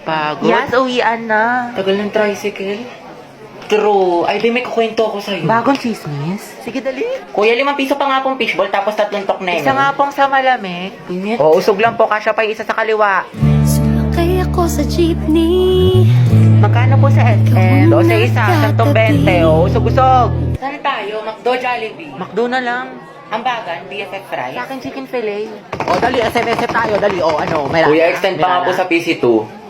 Pagod? Yes, uwian na. Tagal ng tricycle. True. Ay, di may kukwento ako sa'yo. Bagong chismis? Sige, dali. Kuya, 5 piso pa nga pong fishball tapos 3 tokneng. Isa nga pong sa malamig. Init. O, usog lang po. Kasya pa yung isa sa kaliwa. Sumakay ako sa jeepney. Magkano po sa SM? 12 isa, 120. O, usog-usog. Saan tayo? McDo, Jollibee. McDo na lang. Ambagan, BFF fries. Sa akin, chicken fillet. O, dali. SM tayo. Dali. O, ano. May Kuya, lana. extend May pa nga po lana. sa PC2.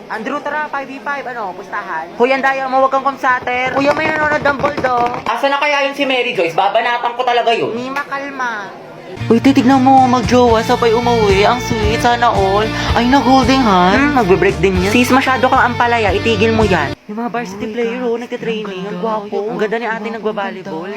Andrew, tara. 5v5. Ano, pustahan. Kuya, Andaya mo. Huwag kang kumsater. Kuya, may nanonood ng bulldog. Asa na kaya yun si Mary Joyce? Babanatan ko talaga yun. Mima, kalma. Uy, titignan mo, magjowa, sabay umuwi. Ang sweet, sana all. Ay, nag-holding hand. Magbe-break din yan. Sis, masyado kang ampalaya, itigil mo yan. Yung mga varsity player, oh, nagtitraining. Ang gwapo. Ang ganda ni ate nagbabalibol.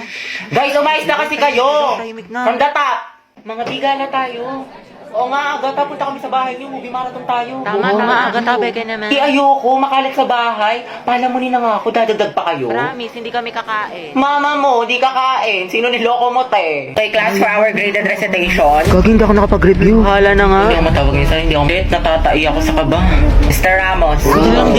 Guys, umayos na kasi kayo! Tahimik na. From the top! Mga biga na tayo. Oo nga, Agata, punta kami sa bahay niyo. Movie marathon tayo. Tama, tama. Agata, beke naman. Ayoko, makalat sa bahay. Palamunin na nga ako, dadagdag pa kayo. Promise, hindi kami kakain. Mama mo, di kakain. Sino niloko mo, te? Okay, class for our graded recitation. Gagi, hindi ako nakapag-review. Hala na nga. Hindi ako matawag niya sa'yo, hindi ako. Natatai ako sa kaba. Mr. Ramos.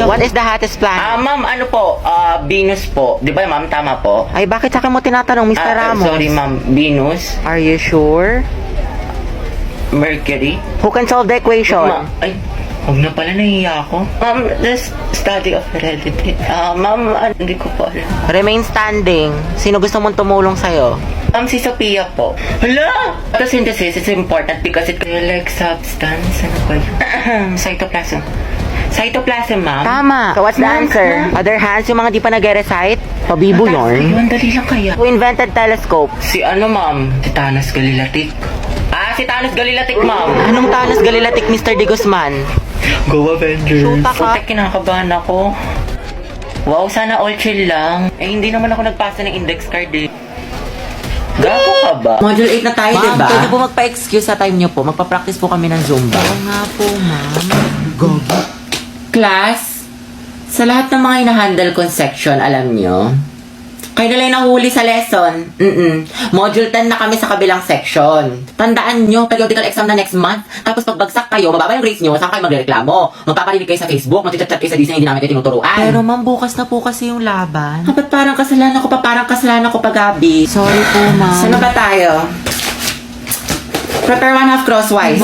What is the hottest plan? Ma'am, ano po? Venus po. Di ba, ma'am? Tama po? Ay, bakit sa akin mo tinatanong, Mr. Ramos? Sorry, ma'am. Venus. Are you sure? Mercury. Who can solve the equation? Ay, huwag na pala, nahiya ako. Ma'am, the study of heredity. Ma'am, hindi ko po alam. Remain standing. Sino gusto mong tumulong sa'yo? Si Sophia po. Hala! Photosynthesis is important because it like substance. Ano ba yun? Cytoplasm. Cytoplasm, ma'am. Tama. So what's the answer? Other hands, yung mga di pa nag-recite? Pabibo yun. Ayun, dali lang kaya. Who invented telescope? Si ano, ma'am? Si Thanos Galilatik. Si Thanos Galilatik, ma'am. Anong Thanos Galilatik, Mr. De Guzman? Go Avengers. Shoota ka. Putek, kinakabahan ako. Wow, sana all chill lang. Hindi naman ako nagpasa ng index card eh. Gago ka ba? Module 8 na tayo, Ma'am, diba? pwede po magpa-excuse sa time niyo po. Magpa-practice po kami ng Zumba. Oo nga po, ma'am. Gogo. Class, sa lahat ng mga hinahandle kong section, alam nyo, kayo na lang nahuli sa lesson. Module 10 na kami sa kabilang section. Tandaan nyo, periodical exam na next month. Tapos pagbagsak kayo, mababa yung grades nyo, saan kayo magreklamo? Magpaparinig kayo sa Facebook, magchat-chat kayo sa Disney, hindi namin kayo tinuturuan. Pero ma'am, bukas na po kasi yung laban. Ba't parang kasalanan ko pa, Gabi? Sorry po, ma'am. Saan na ba tayo? Prepare 1/2 crosswise.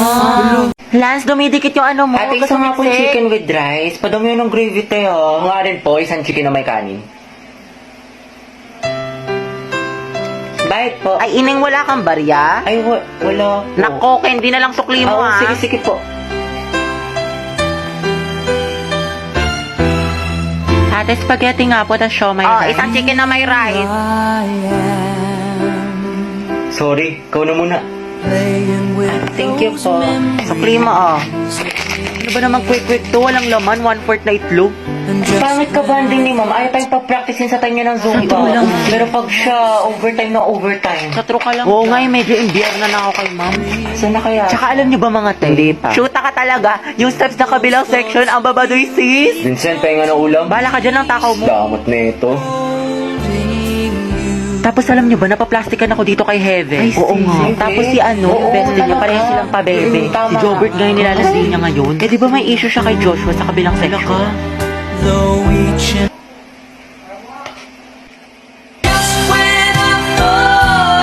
Lance, dumidikit yung ano mo. Ate, isa nga po chicken with rice. Padami yun ng gravy tayo. Nga rin po, isang chicken na may kanin. Bakit po? Ay, ining wala kang barya? Ay, wala po. Nako, hindi na lang sukli mo, ha? Sige po. Ate, spaghetti nga po, tas siomay rice. Isang chicken na may rice. Sorry, ikaw na muna. Thank you po. Sukli mo, Ano ba naman quick to? Walang laman, 1/4 na itlog. Pangit ka banding ni ma'am. Ayaw tayong pa-practicein sa time niya ng Zumba. Pero pag siya, overtime na overtime. Sa true ka lang. Oo nga, medyo imbiyak na ako kay ma'am. Saan na kaya? Tsaka alam niyo ba mga te? Hindi pa. Shoota ka talaga. Yung steps na kabilang section, ang babadoy sis. Vincent, pahinga na ulam. Bala ka dyan ng takaw mo. Damot na ito. Tapos alam niyo ba, napaplastikan ako dito kay Heaven. Oo nga. Tapos si Oo, best niya, talaga. pareho silang pabebe. Tama. Si Jobert ngayon nilalandi niya ngayon. Eh di ba may issue siya kay Joshua sa kabilang section?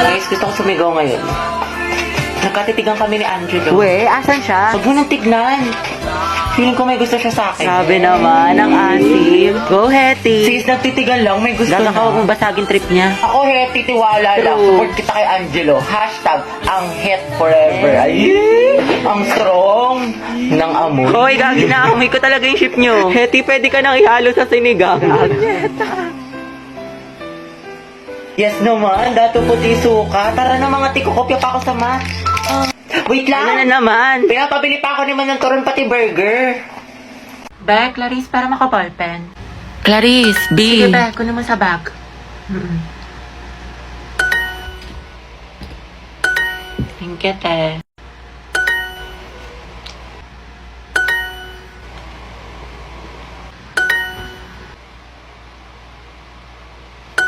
Guys, gusto ko sumigaw ngayon. Nagkatitigan kami ni Angelo. We, asan siya? Huwag mo nang tignan. Feeling ko may gusto siya sa akin. Sabi naman ng asim. Go, Hetty. Sis, nagtitigan lang, may gusto Gana na. ka, huwag mong basagin trip niya. Ako, Hetty, tiwala lang. True. Support kita kay Angelo. Hashtag, ang het forever. Ay, ang strong ng amoy. Hoy, gagi na, amoy ko talaga yung ship nyo. Hetty, pwede ka nang ihalo sa sinigang. Yes naman, dato puti suka. Tara na mga tiko, kopya pa ako sa math. Wait lang. Ano na naman? Pinapabili pa ako naman ng turon pati burger. Be, Clarice, para makaballpen. Clarice, B. Sige, Be, kunin mo sa bag. Thank you, te.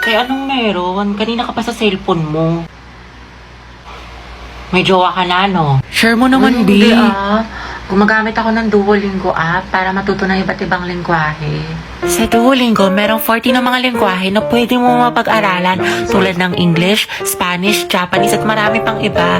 Kaya anong meron? Kanina ka pa sa cellphone mo. May jowa ka na, no? Share mo naman, B. Hindi, Gumagamit ako ng Duolingo app para matuto ng iba't ibang lengguwahe. Sa Duolingo, merong 40 na mga lengguwahe na pwede mo mapag-aralan tulad ng English, Spanish, Japanese at marami pang iba.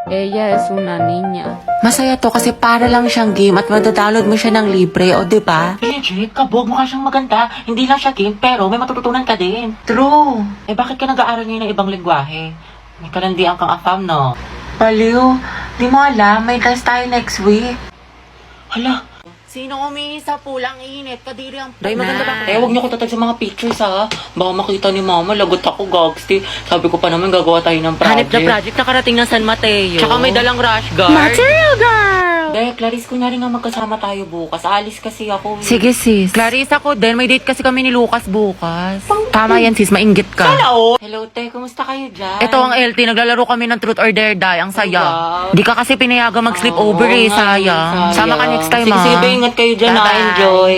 Ella es una niña. Masaya to kasi para lang siyang game at madadownload mo siya ng libre, o diba? Legit, kabog, mukha siyang maganda. Hindi lang siya game, pero may matututunan ka din. True. Eh bakit ka nag-aaral ngayon ng ibang lengguwahe? May kalandian kang afam, no? Baliw, di mo alam, may test tayo next week. Hala, sino umihi sa pulang init? Kadiri ang Day, maganda ba? Eh, huwag niyo ko tatag sa mga pictures, ha? Baka makita ni mama, lagot ako, gagsti. Sabi ko pa naman, gagawa tayo ng project. Hanip na project, nakarating ng San Mateo. Tsaka may dalang rush guard. Material girl! Day, Clarice, kunyari nga magkasama tayo bukas. Alis kasi ako. Sige sis. Clarice ako din, may date kasi kami ni Lucas bukas. Tama yan sis, mainggit ka. Hello, te. Kumusta kayo dyan? Ito ang LT, naglalaro kami ng Truth or Dare Die. Ang saya. Wow. Di ka kasi pinayagan mag-sleep over eh, sayang. Sama ka next time, Sige, ah. sige, ingat kayo dyan, Bye-bye. Enjoy.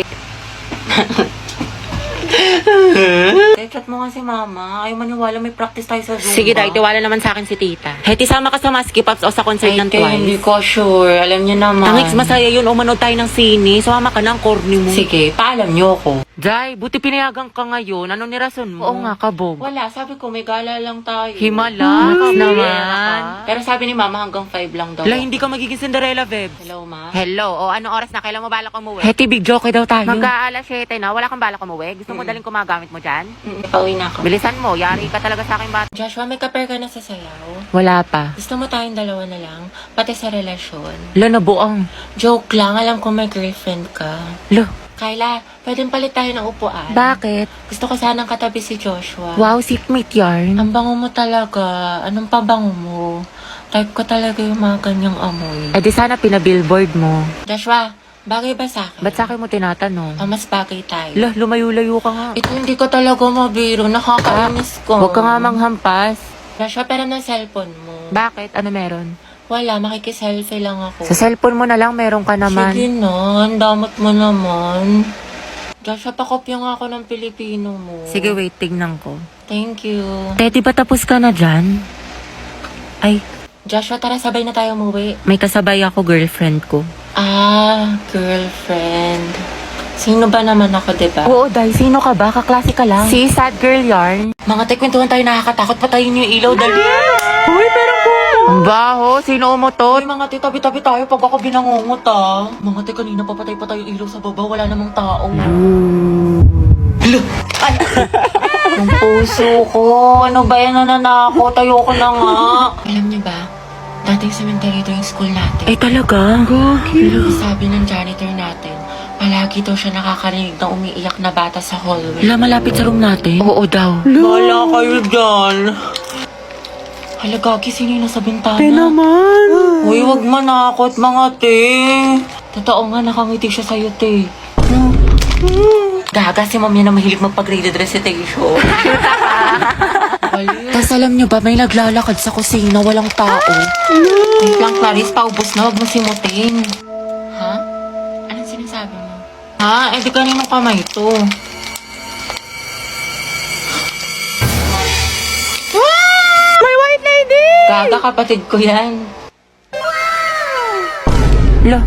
Chat mo nga si mama. Ayaw maniwala, may practice tayo sa Zumba. Sige, Day, tiwala naman sa akin si tita. Heti, sama ka sa Maski Pops o sa concert ng Te, hindi Twice. ko sure. Alam niyo naman. Tangix, masaya yun. O manood tayo ng sine. Sumama ka ng corny mo. Sige, paalam niyo ako. Day, buti pinayagan ka ngayon. Ano ni rason mo? Oo nga, kabog. Wala, sabi ko may gala lang tayo. Himala, naman. Pero sabi ni mama hanggang 5 lang daw. Hala, hindi ka magiging Cinderella, Vebs. Hello, ma. Hello, o anong oras na? Kailan mo balak umuwi? Heti, big joke daw tayo. Mag-aalas 7 na, wala kang balak umuwi? Gusto mo daling kumagamit mo dyan? Pauwi na ako. Bilisan mo, yari ka talaga sa akin bata. Joshua, may kaper ka na sa sayaw? Wala pa. Gusto mo tayong dalawa na lang? Pati sa relasyon? Lo, nabuang. Joke lang, alam ko may girlfriend ka. Lo, Kayla, pwedeng palit tayo ng upuan. bakit? Gusto ko sanang katabi si Joshua. Wow, seatmate yarn. Ang bango mo talaga. Anong pabango mo? Type ko talaga yung mga ganyang amoy. Eh di sana pinabillboard mo. Joshua, bagay ba sa akin? Ba't sa akin mo tinatanong? Mas bagay tayo. Lo, lumayo-layo ka nga. Ito hindi ko talaga mabiro. Nakakainis ko. Huwag ka nga manghampas. Joshua, pero ng cellphone mo. Bakit? Ano meron? Wala, makikiselfie lang ako. Sa cellphone mo na lang, meron ka naman. Sige na, ang damot mo naman. Joshua, pakopya nga ako ng Pilipino mo. Sige, wait, tignan ko. Thank you. Teti, ba tapos ka na dyan? Ay, Joshua, tara sabay na tayo umuwi. may kasabay ako, girlfriend ko. Ah, girlfriend. Sino ba naman ako, diba? Oo, Day, sino ka ba? Kaklase ka lang. Si Sad Girl Yarn. Mga tekwentuhan tayo nakakatakot. Patayin yung ilaw, dali. Uy, meron ko. Ang baho, sino umutot? Uy, mga tabi-tabi tayo pag ako binangungot, ah. Mga te, kanina papatay pa tayo ilaw sa baba. Wala namang tao. Hello! Ay! Ang puso ko. Ano ba yan, nananakot? Ayoko na nga. Alam niyo ba? Dating cemetery ito yung school natin. Eh, talaga? Sabi ng janitor natin, palagi daw siya nakakarinig ng umiiyak na bata sa hallway. Wala, malapit sa room natin. Oo daw. Wala kayo dyan. Hala, Gagi, sino yung nasa bintana? naman. Uy, wag manakot, mga te. Totoo nga, nakangiti siya sa'yo, te. Gaga, si ma'am yan na mahilig magpag-graded recitation. Tapos alam nyo ba, may naglalakad sa kusina, walang tao. Wait lang, Clarice, paubos na, wag mo simutin. Ha? Anong sinasabi mo? Ha? Eh, di kaninong kamay to? May white lady! Gaga, kapatid ko yan. Lo,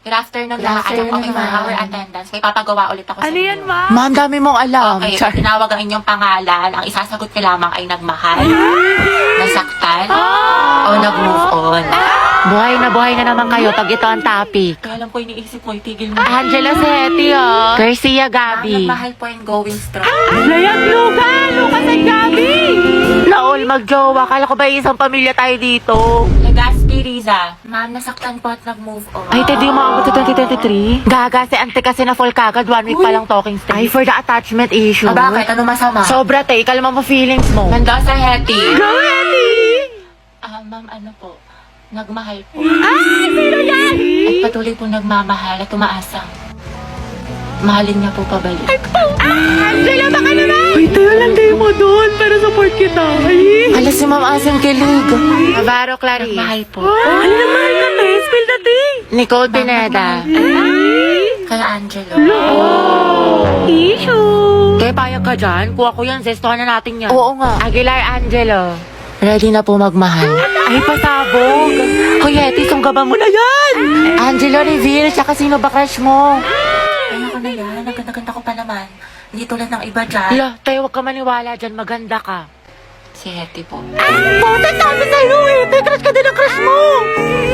Good afternoon, alam ko, for our attendance, may papagawa ulit ako sa ano inyo. yan, ma? Ma'am, dami mong alam. Okay, Char. pag tinawag ang inyong pangalan, ang isasagot ko lamang ay nagmahal, nasaktan, o nag-move on. Buhay na naman kayo pag ito ang topic. Kaya alam ko, iniisip mo, itigil mo. Angela Seti, oh. Garcia Gabi. Nagmahal po and going strong. Layag Lugan! Lucas at Gabi! Naol, magjowa. Kala ko ba isang pamilya tayo dito? Legaspi, Riza. Ma'am, nasaktan po at nag-move on. Ay, Teddy, umabot sa 2023? Gaga, si ante kasi na full kagad. 1 week pa lang talking stage. Ay, for the attachment issue. Ah, bakit? Ano masama? Sobra, te. Kalma mo feelings mo. Ganda sa Hetty. Go, Hetty! Ma'am, ano po? Nagmahal po. Sino yan? At patuloy po nagmamahal at umaasang. Mahalin niya po pabalik. Angela, baka naman! Uy, tayo lang tayo mo doon para support kita. Ay! Hala, si Ma'am Asing kilig. Mabaro, Clarice. Nagmahal po. Oh, ano naman ka, te? Spill the tea. Nicole Pineda. Kaya Angelo. Issue. Kaya payag ka dyan? Kuha ko yan, zestohan na natin yan. Oo nga. Aguilar Angelo. Ready na po magmahal. Ay, pasabog. Hoy, Eti, sunggaban mo na yan. Angelo, reveal. Tsaka sino ba crush mo? Ayoko na yan. Naganda-ganda ko pa naman. Hindi tulad ng iba dyan. Hala, tayo huwag ka maniwala dyan. Maganda ka. Si Hetty po. Puta, sabi sa'yo, Eti. Crush ka din ang crush mo.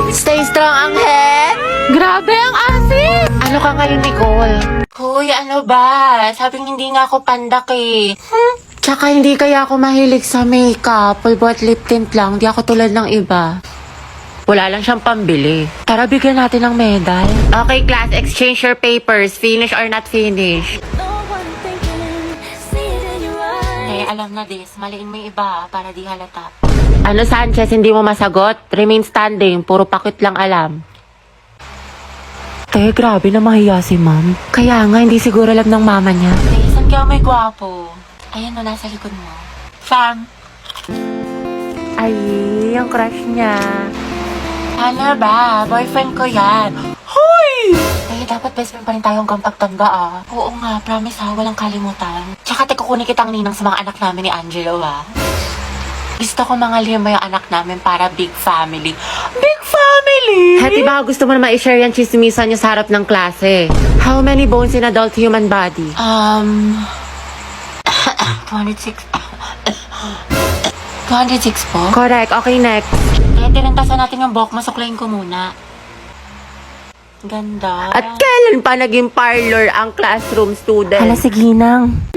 Stay strong, Angel. Grabe ang asin. Ano ka ngayon, Nicole? Hoy, ano ba? Sabing hindi nga ako pandak eh. Tsaka hindi kaya ako mahilig sa makeup. Pulbo at lip tint lang. Di ako tulad ng iba. Wala lang siyang pambili. Tara, bigyan natin ng medal. Okay, class. Exchange your papers. Finish or not finish. No one thinking, see it in your eyes. Alam na this. Maliin mo yung iba para di halata. Ano, Sanchez? Hindi mo masagot? Remain standing. Puro pakit lang alam. Grabe na mahiya si ma'am. Kaya nga, hindi siguro alam ng mama niya. Saan kaya may gwapo? Ayan o, nasa likod mo. Fam! Ay, ang crush niya. Ano ba? Boyfriend ko yan. Hoy! Dapat best friend pa rin tayo hanggang pagtanda ah. Oo nga, promise ha, walang kalimutan. Tsaka kukunin kitang ninang sa mga anak namin ni Angelo ha. Gusto ko mga lima yung anak namin para big family. Big family! Hati, baka gusto mo na ma-share yan chismisan niyo sa harap ng klase. How many bones in adult human body? 26. 206 po? Correct. Okay, next. Kaya tirintasan natin yung buhok, masuklayin ko muna. Ganda. At kailan pa naging parlor ang classroom student? Hala, sige nang.